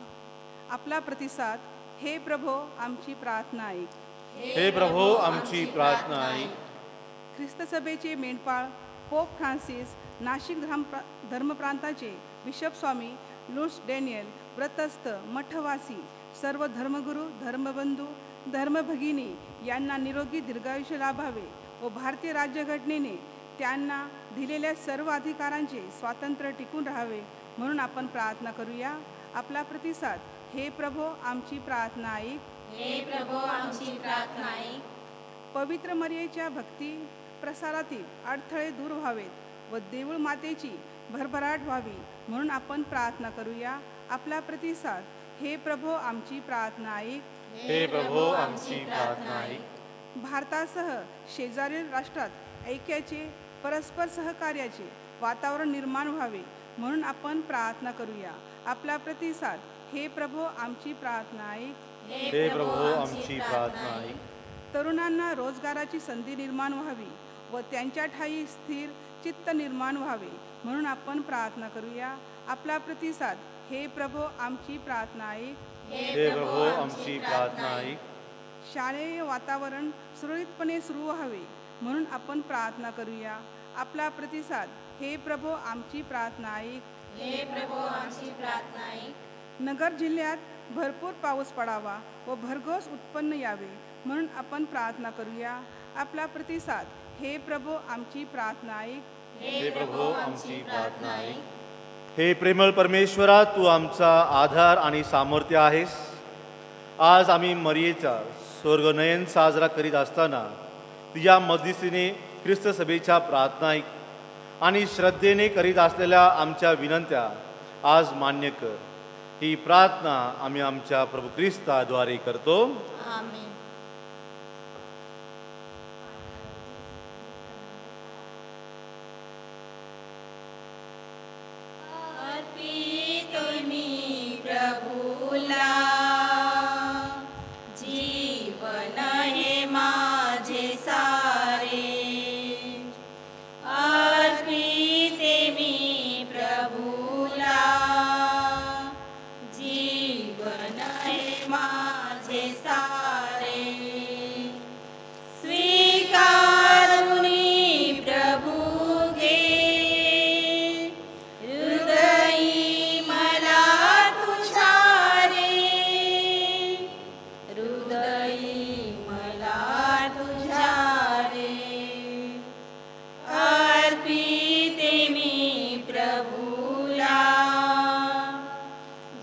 आपला प्रतिसाद. हे प्रभो आमची प्रार्थना ऐक. हे प्रभो आमची प्रार्थना ऐक. ख्रिस्त सभेचे मेंढपाळ पोप फ्रान्सिस, नाशिक धर्मप्रांताचे बिशप स्वामी लुस डॅनियल, व्रतस्थ, मठवासी, सर्व धर्मगुरू, धर्मबंधू, धर्मभगिनी यांना निरोगी दीर्घायुष्य लाभावे व भारतीय राज्यघटनेने त्यांना दिलेल्या सर्व अधिकारांचे स्वातंत्र्य टिकून राहावे म्हणून आपण प्रार्थना करूया. आपला प्रतिसाद. हे प्रभो आमची प्रार्थना ऐक. हे प्रभो आमची प्रार्थना ऐक. पवित्र मरियेच्या भक्ती प्रसारातील अडथळे दूर व्हावेत व देऊळ मातेची भरभराट व्हावी म्हणून आपण प्रार्थना करूया. आपला प्रतिसाद. हे प्रभो आमची प्रार्थना ऐक. हे प्रभो आमची प्रार्थना ऐक. भारतासह शेजारील राष्ट्रात ऐक्याचे, परस्पर सहकार्याचे वातावरण निर्माण व्हावे म्हणून आपण प्रार्थना करूया. आपला प्रतिसाद. हे प्रभो आमची प्रार्थना ऐक. हे प्रभो आमची प्रार्थना ऐक. तरुणांना रोजगाराची संधी निर्माण व्हावी व त्यांच्या ठायी स्थिर चित्त निर्माण व्हावे म्हणून आपण प्रार्थना करूया. आपला प्रतिसाद. हे प्रभो आमची प्रार्थना ऐक. हे प्रभो आमची प्रार्थना ऐक. शालेय वातावरण सुरळीतपणे सुरू व्हावे म्हणून आपण प्रार्थना करूया. आपला प्रतिसाद. हे प्रभो आमची प्रार्थना ऐक. हे प्रभो आमची प्रार्थना ऐक. नगर जिल्ह्यात भरपूर पाऊस पडावा व भरघोस उत्पन्न यावे म्हणून आपण प्रार्थना करूया. आपला प्रतिसाद. हे प्रभो आमची प्रार्थना ऐक. हे प्रभो आमची प्रार्थना ऐक. हे प्रेमळ परमेश्वरा, तू आमचा आधार आणि सामर्थ्य आहेस. आज आम्ही मरियेचा स्वर्गनयन साजरा करीत असताना तुझ्या मध्यस्थीने ख्रिस्त सभेच्या प्रार्थना ऐक आणि श्रद्धेने करीत असलेल्या आमच्या विनंत्या आज मान्य कर. ही प्रार्थना आम्ही आमच्या प्रभू ख्रिस्ताद्वारे करतो. आमेन. अर्पितो मी प्रभूला जीवन हे माझे सारे. अर्पिते मी प्रभूला जीवन हे माझे सारे. स्वीकारुनी प्रभू घे हृदयी मला तुझ्या रे. हृदयी मला तुझ्या रे. अर्पिते मी प्रभूला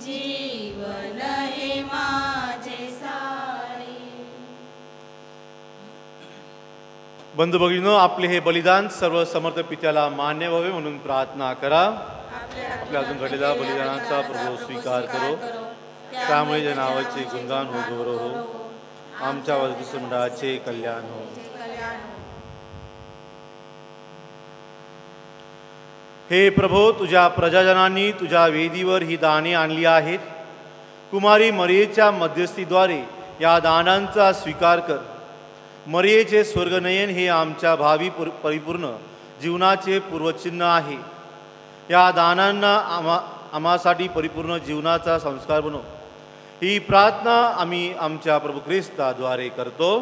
जीवन हे माझे सारे. बंधू भगिनींनो, आपले हे बलिदान सर्व समर्थ पित्याला मान्य व्हावे म्हणून प्रार्थना करा. आपल्या अजून घडलेल्या बलिदानाचा प्रभू स्वीकार करो. त्यामुळे जे नावाचे गुणगान हो, गौरव हो. आमच्या वादविस्त मंडळाचे कल्याण हो. हे प्रभो, तुझ्या प्रजाजनांनी तुझ्या वेदीवर ही दाने आणली आहेत. कुमारी मरियेच्या मध्यस्थीद्वारे या दानांचा स्वीकार कर. मरियेचे स्वर्गनयन हे आमच्या भावी परिपूर्ण जीवनाचे पूर्वचिन्ह आहे. या दानांना आम्हासाठी परिपूर्ण जीवनाचा संस्कार बनव. ही प्रार्थना आम्ही आमच्या प्रभू ख्रिस्ताद्वारे करतो.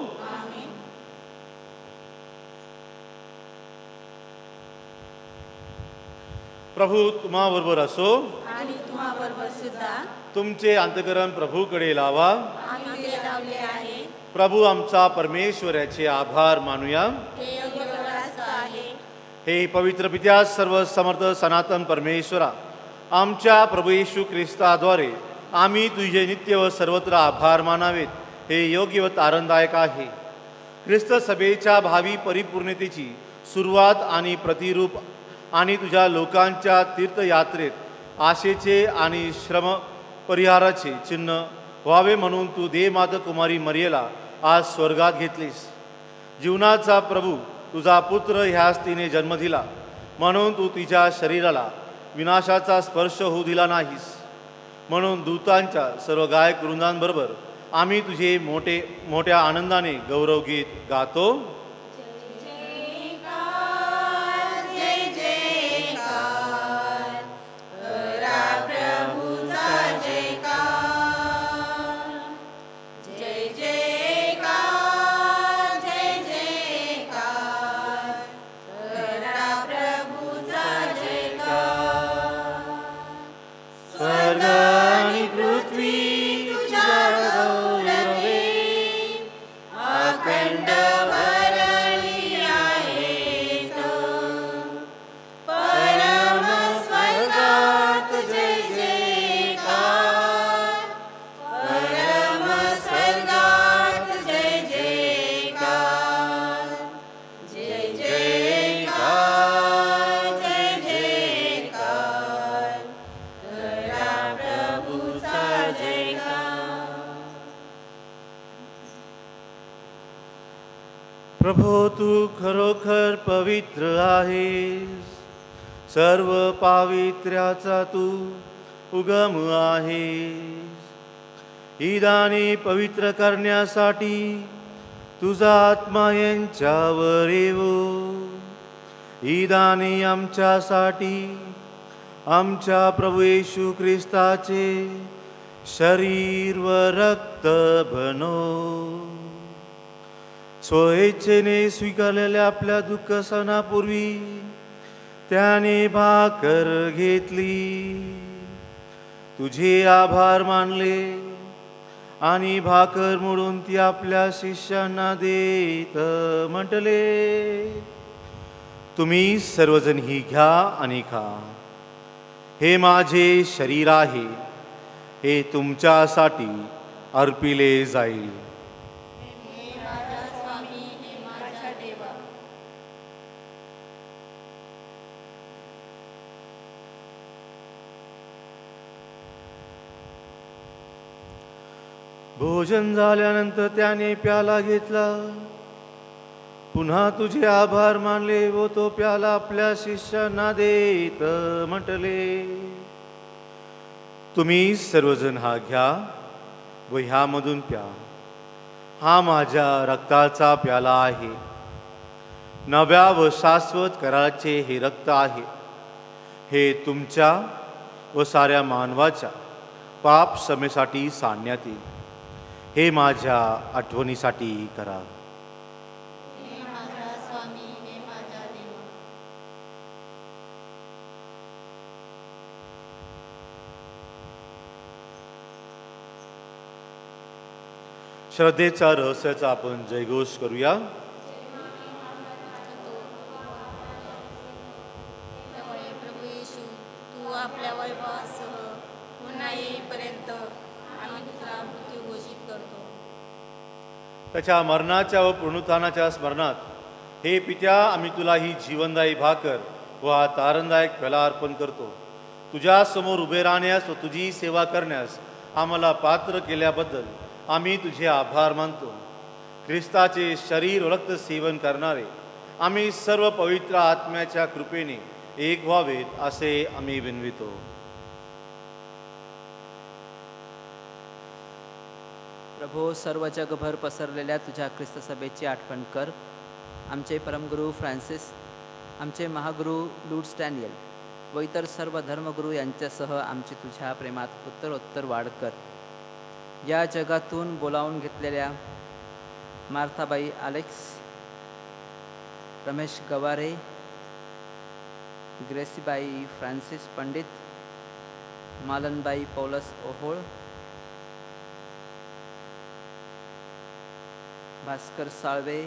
प्रभू तुम्हाबरोबर असो. आणि तुम्हाबरोबर सुद्धा. तुमचे अंतःकरण प्रभूकडे लावा. आम्ही ते लावले आहे. प्रभू आमचा परमेश्वराचे आभार मानूया. ते योग्य प्रकाश आहे. हे पवित्र पित्या, सर्व समर्थ सनातन परमेश्वरा, आमच्या प्रभू येशू ख्रिस्ताद्वारे आम्ही तुझे नित्य व सर्वत्र आभार मानावेत हे योग्य व तारणदायक आहे. ख्रिस्त सभेच्या भावी परिपूर्णतेची सुरुवात आणि प्रतिरूप आणि तुझ्या लोकांच्या तीर्थयात्रेत आशेचे आणि श्रम परिहाराचे चिन्ह व्हावे म्हणून तू देवमाता कुमारी मरियेला आज स्वर्गात घेतलीस. जीवनाचा प्रभू तुझा पुत्र ह्यास तिने जन्म दिला म्हणून तू तिच्या शरीराला विनाशाचा स्पर्श होऊ दिला नाहीस. म्हणून दूतांच्या सर्व गायक वृंदांबरोबर आम्ही तुझे मोठ्या आनंदाने गौरव गीत गातो. प्रभो, तू खरोखर पवित्र आहेस. सर्व पावित्र्याचा तू उगम आहेस. ही दाने पवित्र करण्यासाठी तुझा आत्मा यांच्यावर येवो. ही दाने आमच्यासाठी आमच्या प्रभू येशू ख्रिस्ताचे शरीर व रक्त बनो. स्वइच्छेने स्वीकारलेल्या आपल्या दुःख सणापूर्वी त्याने भाकर घेतली, तुझे आभार मानले आणि भाकर मोडून ती आपल्या शिष्यांना देत म्हटले, तुम्ही सर्वजण ही घ्या आणि खा. हे माझे शरीर आहे, हे तुमच्यासाठी अर्पिले जाईल. भोजन झाल्यानंतर त्याने प्याला घेतला, पुन्हा तुझे आभार मानले व तो प्याला आपल्या शिष्यांना देत म्हटले, तुम्ही सर्वजण हा घ्या व ह्यामधून प्या. हा माझ्या रक्ताचा प्याला आहे, नव्या व शाश्वत कराराचे हे रक्त आहे. हे तुमच्या व साऱ्या मानवाच्या पाप क्षमेसाठी सांडण्यात येईल. हे माझ्या आठवणीसाठी करा. हे माझा स्वामी, हे माझा देव. श्रद्धेचा रहस्याचा आपण जयघोष करूया. त्यामुळे प्रभू येशू, तू आपल्या वैभवासह पुन्हा येईपर्यंत आम्ही तुझा मृत्यू घोषित करतो. त्याच्या मरणाच्या व पुनरुत्थानाच्या स्मरणात हे पित्या, आम्ही तुला ही जीवनदायी भाकर व हा तारणदायक प्याला अर्पण करतो. तुझ्या समोर उभे राहण्यास व तुझी सेवा करण्यास आम्हाला पात्र केल्याबद्दल आम्ही तुझे आभार मानतो. ख्रिस्ताचे शरीर व रक्त सेवन करणारे आम्ही सर्व पवित्र आत्म्याच्या कृपेने एक व्हावेत असे आम्ही विनवितो. प्रभो, सर्व जगभर पसरलेल्या तुझ्या ख्रिस्त सभेची आठवण कर. आमचे परमगुरू फ्रान्सिस, आमचे महागुरू लूड्स डॅनियल व इतर सर्व धर्मगुरू यांच्यासह आमची तुझ्या प्रेमात उत्तरोत्तर वाढ कर. या जगातून बोलावून घेतलेल्या मार्थाबाई आलेक्स, रमेश गवारे, ग्रेसीबाई फ्रान्सिस पंडित, मालनबाई पौलस ओहोळ, भास्कर साळवे,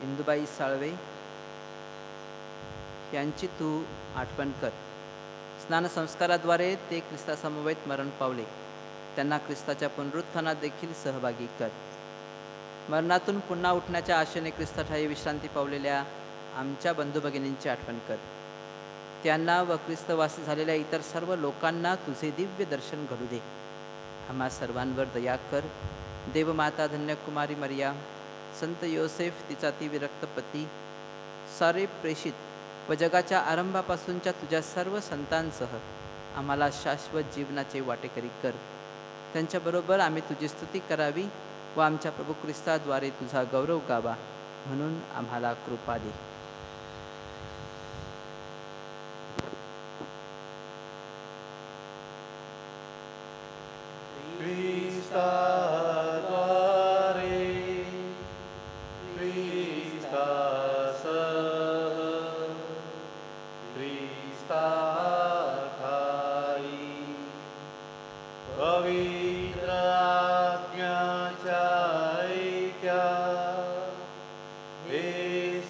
इंदुबाई साळवे यांची तू आठवण कर. स्नानसंस्काराद्वारे ते ख्रिस्तासमवेत मरण पावले. त्यांना ख्रिस्ताच्या पुनरुत्थानात देखील सहभागी कर. मरणातून पुन्हा उठण्याच्या आशेने ख्रिस्ताठायी विश्रांती पावलेल्या आमच्या बंधू भगिनींची आठवण कर. त्यांना व ख्रिस्तवासी झालेल्या इतर सर्व लोकांना तुझे दिव्य दर्शन घडू दे. आम्हा सर्वांवर दया कर. देवमाता धन्यकुमारी मरिया, संत योसेफ तिचा ती विरक्त पती, सारे प्रेषित व जगाच्या आरंभापासूनच्या तुझ्या सर्व संतांसह आम्हाला शाश्वत जीवनाचे वाटेकरी कर. त्यांच्याबरोबर आम्ही तुझी स्तुती करावी व आमच्या प्रभू ख्रिस्ताद्वारे तुझा गौरव गावा, म्हणून आम्हाला कृपा दे. पवित्र आत्म्याच्या ऐक्या हे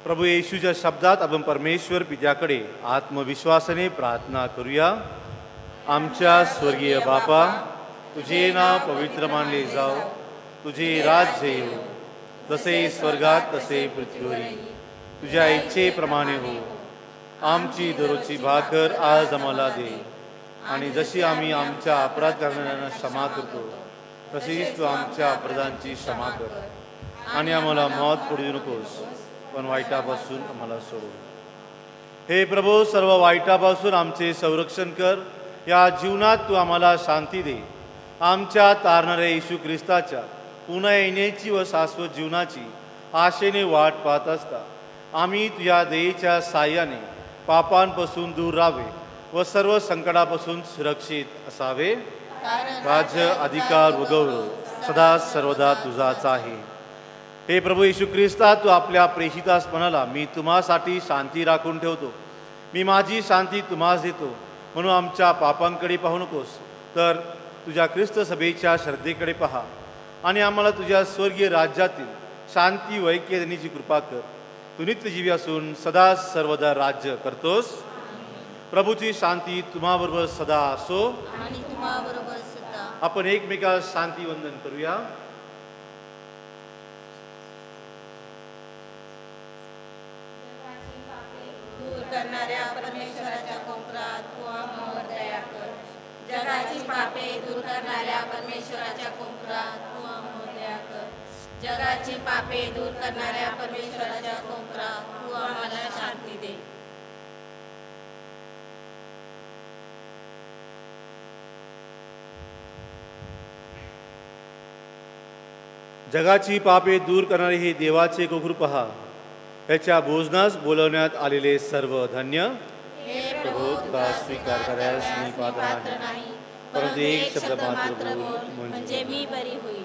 प्रभू येशूच्या शब्दात आपण परमेश्वर पित्याकडे आत्मविश्वासाने प्रार्थना करूया. आमच्या स्वर्गीय बापा, तुझे नाव पवित्र मानले जाओ, तुझे राज्य येऊ, जसे स्वर्गात तसे पृथ्वीवरही. तुझ्या इच्छेप्रमाणे हो. आमची दररोजची भाकर आज आम्हाला दे, आणि जशी आम्ही आमच्या अपराध करणाऱ्यांना क्षमा करतो, तशीच तू आमच्या अपराधांची क्षमा कर. आणि आम्हाला मौत पडू देऊ नकोस, पण वाईटापासून आम्हाला सोडू. हे प्रभू, सर्व वाईटापासून आमचे संरक्षण कर. या जीवनात तू आम्हाला शांती दे. आमच्या तारणाऱ्या येशू ख्रिस्ताच्या पुन्हा येण्याची व शाश्वत जीवनाची आशेने वाट पाहत असता आम्ही तुझ्या दयेच्या साह्याने पापांपासून दूर राहावे व सर्व संकटापासून सुरक्षित असावे. राज्य, अधिकार व गौरव सदा सर्वदा तुझाच आहे. हे प्रभू येशू ख्रिस्ता, तू आपल्या प्रेषितास म्हणाला, मी तुम्हासाठी शांती राखून ठेवतो, मी माझी शांती तुम्हास देतो. म्हणून आमच्या पापांकडे पाहू नकोस, तर तुझ्या ख्रिस्त सभेच्या श्रद्धेकडे पहा आणि आम्हाला तुझ्या स्वर्गीय राज्यातील शांती व ऐक्य देण्याची कृपा कर. तू नित्यजीवी असून सदा सर्वदा राज्य करतोस. प्रभूची शांती तुम्हाबरोबर सदा असो. आणि तुम्हाबरोबर सुद्धा. आपण एकमेकास शांती वंदन करूया. दूर करणाऱ्या परमेश्वराच्या कोपरात तू आम्हावर दया कर. जगाची पापे दूर करणाऱ्या परमेश्वराच्या कोपरात तू आम्हावर दया कर. जगाची पापे दूर करणाऱ्या परमेश्वराच्या कोपरात तू आम्हाला शांती दे. जगाची पापे दूर करणारे हे देवाचे कोकरू पहा. त्याच्या भोजनास बोलवण्यात आलेले सर्व धन्य. हे प्रभू, तुला स्वीकार करायस मी पात्र नाही, परंतु एक शब्द मात्र बोल, म्हणजे मी बरी होईल.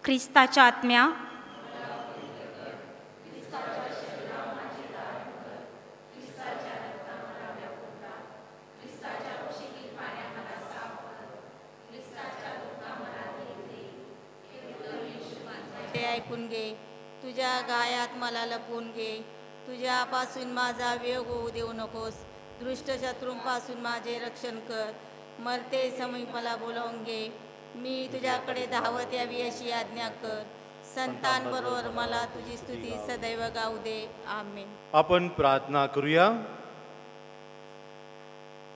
ख्रिस्ताच्या आत्म्या, ऐकून घे. तुझ्या गायात मला लपवून घे. तुझ्यापासून माझा वियोग होऊ देऊ नकोस. दृष्ट शत्रूंपासून माझे रक्षण कर. मरते समीपला बोलावून घे. मी तुझ्याकडे धावत यावी अशी आज्ञा कर. संतांबरोबर मला तुझी स्तुती सदैव गाऊ दे. आमेन. आपण प्रार्थना करूया.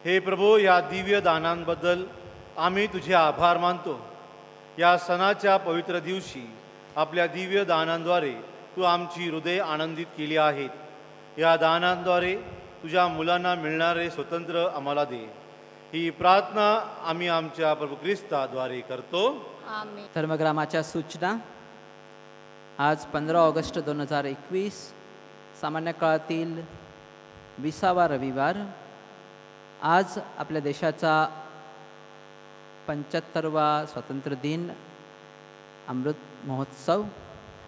हे प्रभू, या दिव्य दानांबद्दल आम्ही तुझे आभार मानतो. या सणाच्या पवित्र दिवशी आपल्या दिव्य दानांद्वारे तू आमची हृदय आनंदित केली आहेत. या दानांद्वारे तुझ्या मुलांना मिळणारे स्वतंत्र आम्हाला दे. ही प्रार्थना आम्ही आमच्या प्रभू ख्रिस्ताद्वारे करतो. आमेन. धर्मग्रामाच्या सूचना. आज 15 ऑगस्ट 2021 सामान्य काळातील 20वा रविवार. आज आपल्या देशाचा 75वा स्वातंत्र्य दिन, अमृत महोत्सव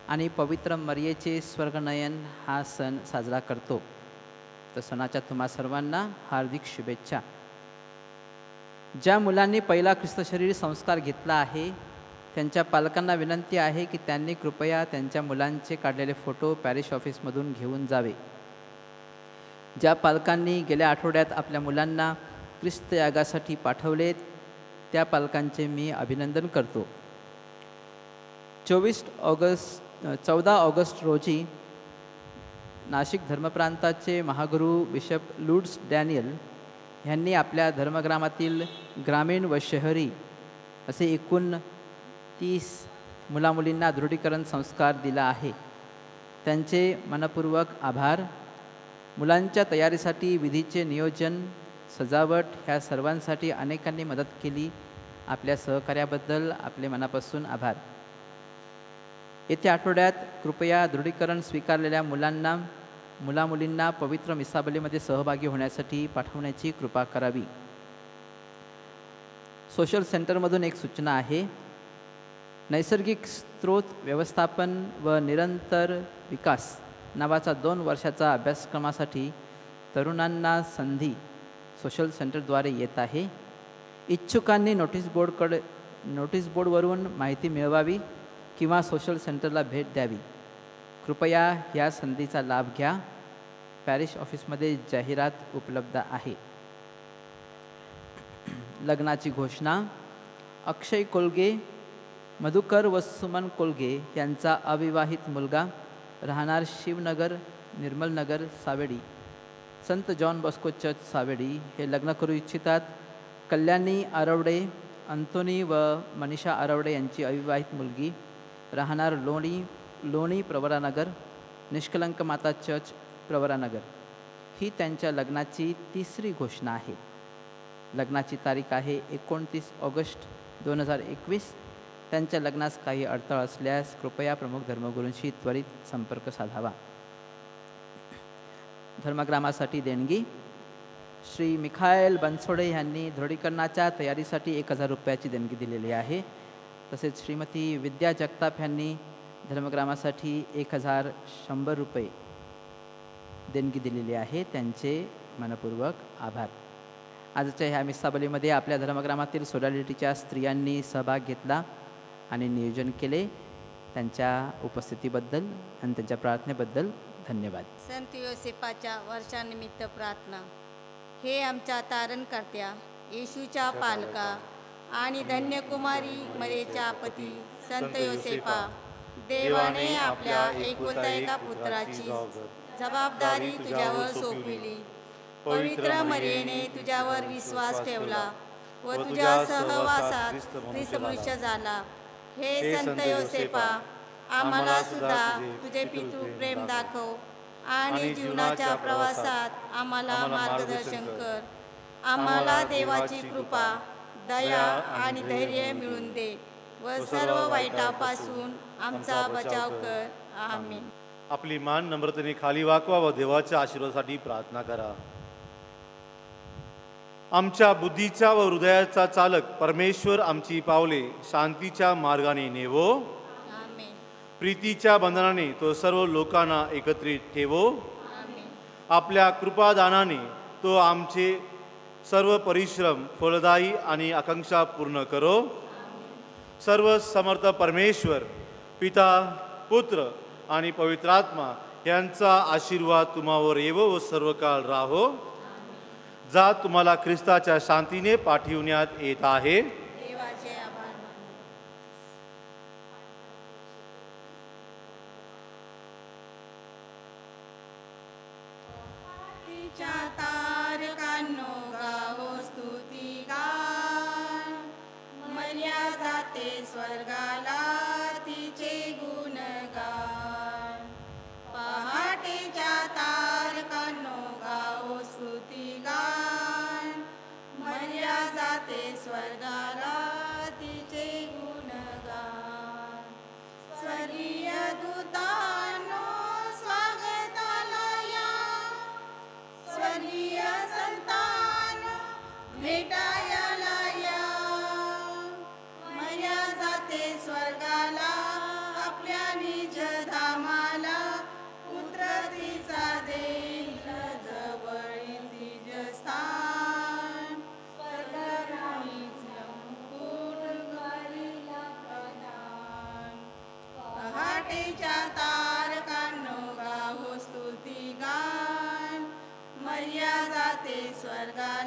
आणि पवित्र मरियेचे स्वर्गनयन हा सण साजरा करतो. तर सणाच्या तुम्हा सर्वांना हार्दिक शुभेच्छा. ज्या मुलांनी पहिला ख्रिस्त शरीर संस्कार घेतला आहे त्यांच्या पालकांना विनंती आहे की त्यांनी कृपया त्यांच्या मुलांचे काढलेले फोटो पॅरिश ऑफिसमधून घेऊन जावे. ज्या पालकांनी गेल्या आठवड्यात आपल्या मुलांना ख्रिस्त यागासाठी पाठवले त्या पालकांचे मी अभिनंदन करतो. 14 ऑगस्ट रोजी नाशिक धर्मप्रांताचे महागुरू बिशप लूड्स डॅनियल यांनी आपल्या धर्मग्रामातील ग्रामीण व शहरी असे एकूण 30 मुलामुलींना दृढीकरण संस्कार दिला आहे. त्यांचे मनपूर्वक आभार. मुलांच्या तयारीसाठी विधीचे नियोजन, सजावट ह्या सर्वांसाठी अनेकांनी मदत केली. आपल्या सहकार्याबद्दल आपले मनापासून आभार. येत्या आठवड्यात कृपया दृढीकरण स्वीकारलेल्या मुलामुलींना पवित्र मिसाबलीमध्ये सहभागी होण्यासाठी पाठवण्याची कृपा करावी. सोशल सेंटरमधून एक सूचना आहे. नैसर्गिक स्रोत व्यवस्थापन व निरंतर विकास नावाचा 2 वर्षाचा अभ्यासक्रमासाठी तरुणांना संधी सोशल सेंटरद्वारे येत आहे. इच्छुकांनी नोटीस बोर्डवरून माहिती मिळवावी किंवा सोशल सेंटरला भेट द्यावी. कृपया या संधीचा लाभ घ्या. पॅरिश ऑफिसमध्ये जाहिरात उपलब्ध आहे. लग्नाची घोषणा. अक्षय कोलगे, मधुकर व सुमन कोलगे यांचा अविवाहित मुलगा, राहणार शिवनगर, निर्मलनगर, सावेडी, संत जॉन बॉस्को चर्च, सावेडी, हे लग्न करू इच्छितात. कल्याणी आरवडे, अंतोनी व मनीषा आरवडे यांची अविवाहित मुलगी, राहणार लोणी प्रवरानगर, निष्कलंक माता चर्च, प्रवरानगर. ही त्यांच्या लग्नाची तिसरी घोषणा आहे. लग्नाची तारीख आहे 29 ऑगस्ट 2021. त्यांच्या लग्नास काही अडथळा असल्यास कृपया प्रमुख धर्मगुरूंशी त्वरित संपर्क साधावा. धर्मग्रामासाठी देणगी. श्री मिखाएल बनसोडे यांनी दृढीकरणाच्या तयारीसाठी 1000 रुपयाची देणगी दिलेली आहे. तसेच श्रीमती विद्या जगताप यांनी धर्मग्रामासाठी 1100 रुपये देणगी दिलेली आहे. त्यांचे मनपूर्वक आभार. आजच्या ह्या मिसाबलीमध्ये आपल्या धर्मग्रामातील सोडॅलिटीच्या स्त्रियांनी सहभाग घेतला आणि नियोजन केले. त्यांच्या उपस्थितीबद्दल आणि त्यांच्या प्रार्थनेबद्दल धन्यवाद. संत योसेपाच्या वर्षानिमित्त प्रार्थना. हे आमच्या तारणकर्त्या, येशूच्या पालका आणि धन्यकुमारी मरेच्या पती संत योसेपा, देवाने आपल्या एकुलता एका पुत्राची जबाबदारी तुझ्यावर सोपविली. पवित्र मरियेने तुझ्यावर विश्वास ठेवला व तुझ्या सहवासात ख्रिस्त मनुष्य झाला. हे संत योसेपा, आम्हाला सुद्धा तुझे पितृ प्रेम दाखव आणि जीवनाच्या प्रवासात आम्हाला मार्गदर्शन कर. आम्हाला देवाची कृपा, दया आणि धैर्य मिळून दे व सर्व वाईटापासून आमचा बचाव कर. आमीन. आपली मान नम्रतेने खाली वाकवा व देवाच्या आशीर्वादासाठी प्रार्थना करा. आमच्या बुद्धीचा व हृदयाचा चालक परमेश्वर आमची पावले शांतीच्या मार्गाने नेवो. आमीन. प्रीतीच्या बंधनाने तो सर्व लोकांना एकत्रित ठेवो. आमीन. आपल्या कृपादानाने तो आमचे सर्व परिश्रम फलदायी आणि आकांक्षा पूर्ण करो. सर्व समर्थ परमेश्वर, पिता, पुत्र आणि पवित्रात्मा यांचा आशीर्वाद तुम्हावर येवो व सर्व काळ राहो. जा तुम्हाला ख्रिस्ताच्या शांतीने पाठविण्यात येत आहे. देवाचे आभार. तिच्या तारकांनो गावो स्तुती गान, मर्या जाते स्वर्गाला तिचे गुणगान. पहाटेच्या तारकांनो गावो स्तुती गान, मर्या जाते स्वर्गाला तिचे गुणगान. स्वर्गीय दूतांनो स्वागताला या, स्वर्गीय संतांनो भेटायला या. मर्या जाते स्वर्गाला आपल्या निज धामाला, पुत्र तिचा देईल जवळील तिज स्थान. स्वर्गराणीचा मुकुट घालीला प्रधान. पहाटेच्या तारकांनो गावो स्तुती गान, मर्या जाते स्वर्गाला